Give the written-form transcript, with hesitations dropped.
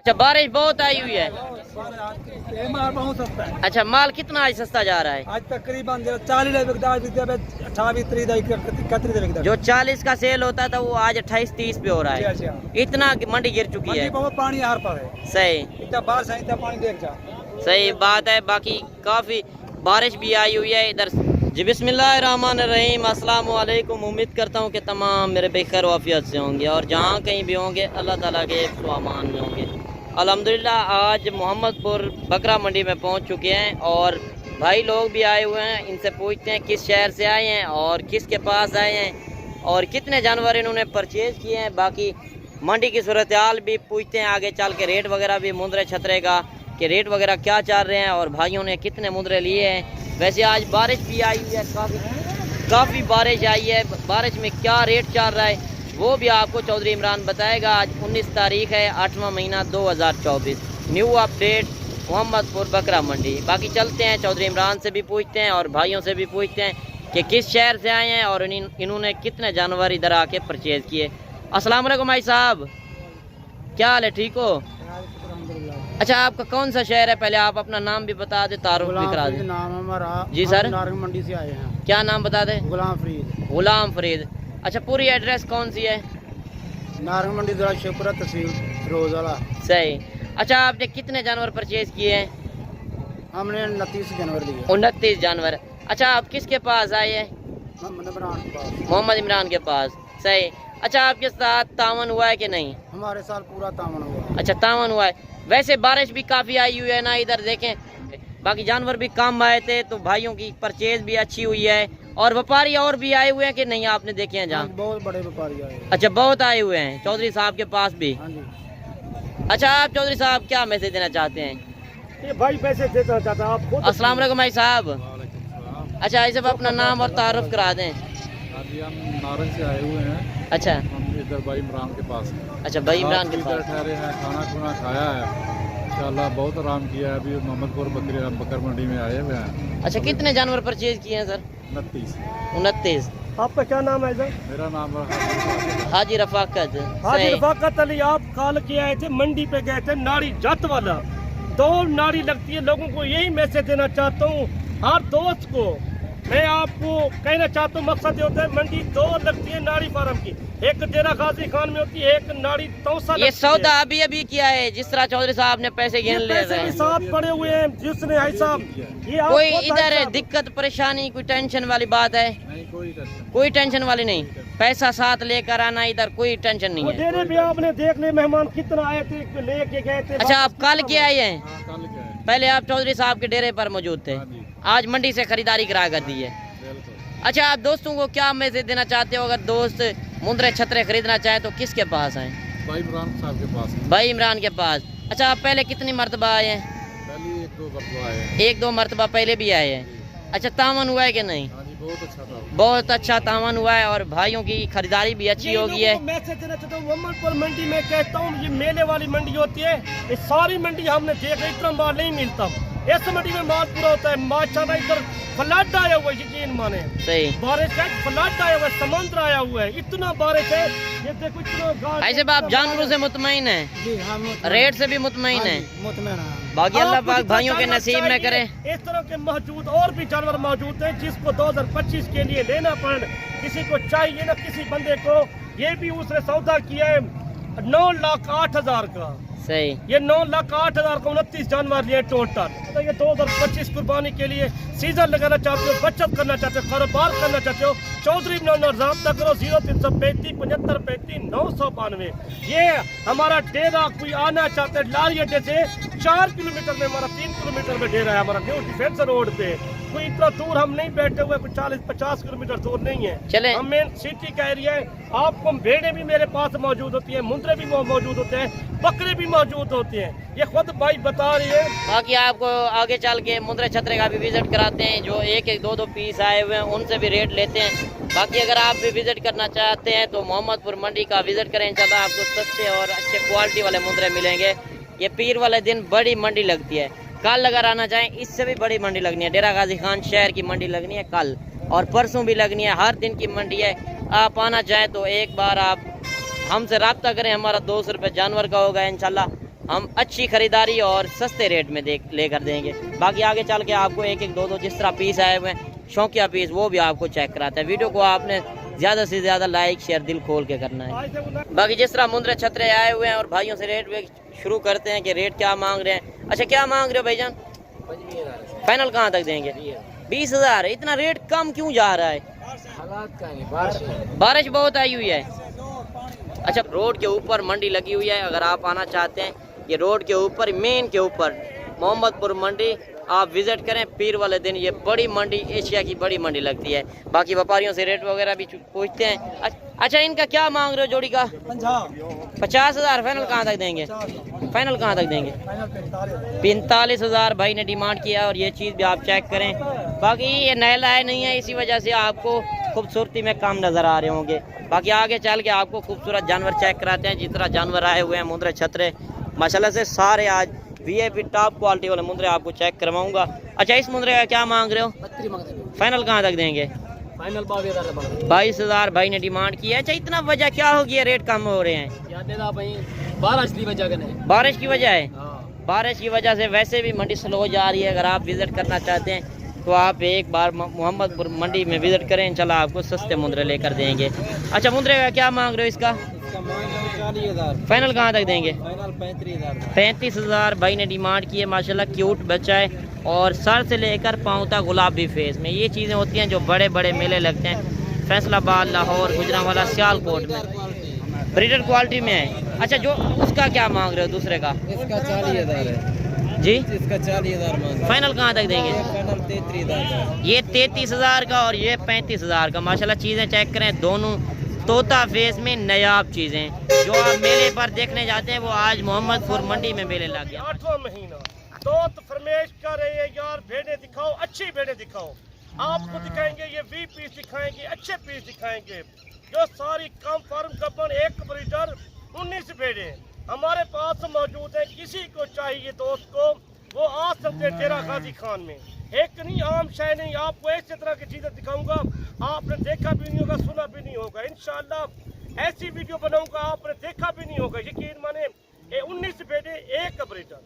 अच्छा, बारिश बहुत आई हुई है। माल बहुत सस्ता है। अच्छा, माल कितना आज सस्ता जा रहा है? आज तकरीबन 40 जो 40 का सेल होता था वो आज 28-30 पे हो रहा है। इतना मंडी गिर चुकी है। बहुत पानी हर पर है। सही, इतना बारिश है, इतना पानी देख जा। सही बात है। बाकी काफी बारिश भी आई हुई है इधर। जी बिस्मिल्लाहिर्रहमानिर्रहीम, अस्सलाम वालेकुम। उम्मीद करता हूँ कि तमाम मेरे बेखैर वाफियत से होंगे और जहाँ कहीं भी होंगे अल्लाह ताला के अमान में होंगे। अल्हम्दुलिल्लाह आज मोहम्मदपुर बकरा मंडी में पहुँच चुके हैं और भाई लोग भी आए हुए हैं। इनसे पूछते हैं किस शहर से आए हैं और किसके पास आए हैं और कितने जानवर इन्होंने परचेज़ किए हैं। बाकी मंडी की सूरत हाल भी पूछते हैं, आगे चल के रेट वगैरह भी मुंदरे छतरे का कि रेट वगैरह क्या चल रहे हैं और भाइयों ने कितने मुंदरे लिए हैं। वैसे आज बारिश भी आई है, काफ़ी बारिश आई है। बारिश में क्या रेट चल रहा है वो भी आपको चौधरी इमरान बताएगा। आज 19 तारीख है, 8वां महीना 2024। न्यू अपडेट मोहम्मदपुर बकरा मंडी। बाकी चलते हैं चौधरी इमरान से भी पूछते हैं और भाइयों से भी पूछते हैं कि किस शहर से आए हैं और इन्होंने कितने जानवर इधर आके परचेज़ किए। अस्सलाम वालेकुम भाई साहब, क्या हाल है, ठीक हो? अच्छा, आपका कौन सा शहर है? पहले आप अपना नाम भी बता दे, तारुफ भी करा दे। नाम हमारा जी सर, नारंग मंडी से आए हैं। क्या नाम बता दे? गुलाम फरीद। गुलाम फरीद। अच्छा, पूरी एड्रेस कौन सी है? नारंग मंडी जिला शेखपुरा तहसील फिरोजवाला। सही। अच्छा, आपने कितने जानवर परचेज किए हैं? हमने 29 जानवर लिए। 29 जानवर। अच्छा, आप किसके पास आए हैं? मोहम्मद इमरान के पास। सही। अच्छा, आपके साथ तावन हुआ है कि नहीं? हमारे साथ पूरा तावन हुआ। अच्छा, तावन हुआ है। वैसे बारिश भी काफ़ी आई हुई है ना इधर, देखें बाकी जानवर भी कम आए थे तो भाइयों की परचेज भी अच्छी हुई है। और व्यापारी और भी आए हुए हैं कि नहीं, आपने देखे हैं जहाँ? बहुत बड़े व्यापारी आए। अच्छा, बहुत आए हुए हैं चौधरी साहब के पास भी। अच्छा, आप चौधरी साहब क्या मैसेज देना चाहते हैं? ये भाई पैसे देना चाहता है आप। अस्सलाम वालेकुम भाई साहब। अच्छा, इसे अपना नाम और तारुफ करा दें। हम नारंग से आए हुए हैं। अच्छा, हम इधर भाई इमरान के पास। अच्छा, भाई इमरान के पास ठहरे हैं, खाना खुना खाया है इंशाल्लाह, बहुत आराम किया है। अभी मोहम्मदपुर बकर मंडी में आए हुए हैं। अच्छा, कितने जानवर परचेज किए हैं सर? 29। आपका क्या नाम है सर? मेरा नाम हाजी रफाकत। हाजी रफाकत अली। आप कॉल किए आए थे, मंडी पे गए थे, नाड़ी जत वाला 2 नाड़ी लगती है। लोगों को यही मैसेज देना चाहता हूँ, हर दोस्त को मैं आपको कहना चाहता हूँ, मकसद ये होता है मंडी 2 लगती है नाड़ी फार्म की। एक डेरा गाजी खान में होती है, एक नाड़ी तौसा। ये सौदा अभी किया है, जिस तरह चौधरी साहब ने पैसे गिन ले रहे हैं। साथ पड़े हुए हैं जिसने भाई साहब। ये कोई इधर दिक्कत परेशानी कोई टेंशन वाली बात है? नहीं, कोई टेंशन वाली नहीं। पैसा साथ लेकर आना, इधर कोई टेंशन नहीं है। डेरे भी आपने देख ले मेहमान कितना आए थे, लेके गए थे। अच्छा, आप कल के आए हैं? कल क्या है? पहले आप चौधरी साहब के डेरे पर मौजूद थे, आज मंडी से खरीदारी करा कर दी है। अच्छा, आप दोस्तों को क्या मैसेज देना चाहते हो? अगर दोस्त मुंदरे छतरे खरीदना चाहे तो किसके पास आए? भाई इमरान साहब के पास। भाई इमरान के पास। अच्छा, आप पहले कितनी मरतबा आए हैं? पहले 1-2 मरतबा आए हैं। 1-2 मरतबा पहले भी आए हैं। अच्छा, तावन हुआ है कि नहीं? हाँ जी, बहुत अच्छा था। बहुत अच्छा तावन हुआ है और भाइयों की खरीदारी भी अच्छी होगी है। मैसेज देना चाहता हूँ, मोहम्मदपुर मंडी में कहता हूँ ये मेले वाली मंडी होती है। ये सारी मंडी हमने देखा, इतना माल नहीं मिलता। इस मंडी में माल पूरा होता है। माशाल्लाह इधर फ्लड आया हुआ है, यकीन माने। सही। बारिश का फ्लड आया हुआ है, समुद्र आया हुआ है, इतना बारिश है। ये देखो इतना। ऐसे आप जानवरों से मुतमईन है? जी हाँ, रेट से भी मुतमईन है? मुतमईन। बाकी अल्लाह पाक भाइयों के नसीब में करे। इस तरह के मौजूद और भी जानवर मौजूद हैं जिसको 2025 के लिए लेना पड़, किसी को चाहिए ना किसी बंदे को। ये भी उसने सौदा किया है 9,08,000 का। सही। ये 9,08,000 का 29 जानवर लिए टोटल। तो ये 2025 कुर्बानी के लिए सीजन लगाना चाहते हो, बचत करना चाहते हो, कारोबार करना चाहते हो, चौधरी रब्ता करो 0335 75 35 992। ये हमारा डेरा कोई आना चाहते है लाल अड्डे से 4 किलोमीटर में, हमारा 3 किलोमीटर में डेरा है हमारा न्यू डिफेंस रोड पे। कोई इतना दूर हम नहीं बैठे हुए, कोई 40-50 किलोमीटर दूर नहीं है। चले हम मेन सिटी का एरिया है। आपको भेड़े भी मेरे पास मौजूद होती है, मुंदरे भी मौजूद होते हैं, बकरे भी मौजूद होते हैं। ये खुद भाई बता रही है। बाकी आपको आगे चल के मुंदरे छतरे का भी विजिट कराते हैं, जो 1-2 पीस आए हुए हैं उनसे भी रेट लेते हैं। बाकी अगर आप भी विजिट करना चाहते हैं तो मोहम्मदपुर मंडी का विजिट करें, इंशाल्लाह आपको सस्ते और अच्छे क्वालिटी वाले मुंदरे मिलेंगे। ये पीर वाले दिन बड़ी मंडी लगती है। कल अगर आना चाहें इससे भी बड़ी मंडी लगनी है, डेरा गाजी खान शहर की मंडी लगनी है कल, और परसों भी लगनी है। हर दिन की मंडी है। आप आना चाहें तो एक बार आप हमसे रब्ता करें, हमारा 200 रुपये जानवर का होगा इंशाल्लाह। हम अच्छी खरीदारी और सस्ते रेट में लेकर देंगे। बाकी आगे चल के आपको एक एक दो दो जिस तरह पीस आए हुए हैं शौकिया पीस वो भी आपको चेक कराते हैं। वीडियो को आपने ज़्यादा से ज़्यादा लाइक शेयर दिल खोल के करना है। बाकी जिस तरह मुंद्रे छतरे आए हुए हैं और भाइयों से रेट शुरू करते हैं कि रेट क्या मांग रहे हैं। अच्छा क्या मांग रहे हो भाईजान? फाइनल कहाँ तक देंगे? 20,000। इतना रेट कम क्यों जा रहा है? हालात का नहीं, बारिश बहुत आई हुई है। अच्छा रोड के ऊपर मंडी लगी हुई है, अगर आप आना चाहते हैं ये रोड के ऊपर मेन के ऊपर मोहम्मदपुर मंडी आप विजिट करें। पीर वाले दिन ये बड़ी मंडी एशिया की बड़ी मंडी लगती है। बाकी व्यापारियों से रेट वगैरह भी पूछते हैं। अच्छा इनका क्या मांग रहे हो जोड़ी का? 50,000। फाइनल कहाँ तक देंगे? फाइनल कहाँ तक देंगे? 45,000 भाई ने डिमांड किया और ये चीज़ भी आप चेक करें। बाकी ये नैला है नहीं है, इसी वजह से आपको खूबसूरती में कम नज़र आ रहे होंगे। बाकी आगे चल के आपको खूबसूरत जानवर चेक कराते हैं। जितना जानवर आए हुए हैं मुंद्रे छतरे माशाल्लाह से सारे आज VIP टॉप क्वालिटी वाले मुंद्रे आपको चेक करवाऊंगा। अच्छा इस मुंद्रे का क्या मांग रहे हो? फाइनल कहाँ तक देंगे? फाइनल 22,000 भाई ने डिमांड की है। अच्छा इतना वजह क्या होगी ये रेट कम हो रहे हैं? बारिश की वजह है। बारिश की वजह से वैसे भी मंडी स्लो हो जा रही है। अगर आप विजिट करना चाहते हैं तो आप एक बार मोहम्मदपुर मंडी में विजिट करें, इंशाल्लाह आपको सस्ते मुंद्रे लेकर देंगे। अच्छा मुंद्रे का क्या मांग रहे हो इसका? 40,000। फाइनल कहाँ तक देंगे? फाइनल 35,000। 35,000 भाई ने डिमांड की है। माशाल्लाह क्यूट बच्चा है और सर से लेकर पाँव तक गुलाबी फेस में। ये चीज़ें होती हैं जो बड़े बड़े मेले लगते हैं फैसलाबाद, लाहौर, गुजरांवाला, सियालकोट में ब्रीडर क्वालिटी में है। अच्छा जो उसका क्या मांग रहे हो दूसरे का? इसका 40,000 है जी। इसका 40,000 मांग। फाइनल कहाँ तक देंगे? फाइनल 33,000। ये 33,000 का और ये 35,000 का। माशाल्लाह चीज़ें चेक करें, दोनों तोता फेस में नायाब चीज़ें जो आप मेले पर देखने जाते हैं वो आज मोहम्मदपुर मंडी में मेले लग गया। 8वां महीना तो फरमाइश कर रहे हैं यार भेड़े दिखाओ, अच्छी भेड़े दिखाओ। आपको दिखाएंगे ये 20 पीस दिखाएंगे, अच्छे पीस दिखाएंगे जो सारी कम फार्म कपन एक ब्रीडर 19 भेड़े हमारे पास मौजूद है। किसी को चाहिए दोस्त को वो आ सकते हैं डेरा गाजी खान में। एक नहीं आम शाय नहीं, आपको ऐसी तरह की चीजें दिखाऊंगा आपने देखा भी नहीं होगा, सुना भी नहीं होगा। इंशाल्लाह ऐसी वीडियो बनाऊंगा आपने देखा भी नहीं होगा। यकीन माने 19 भेड़े एक ब्रीडर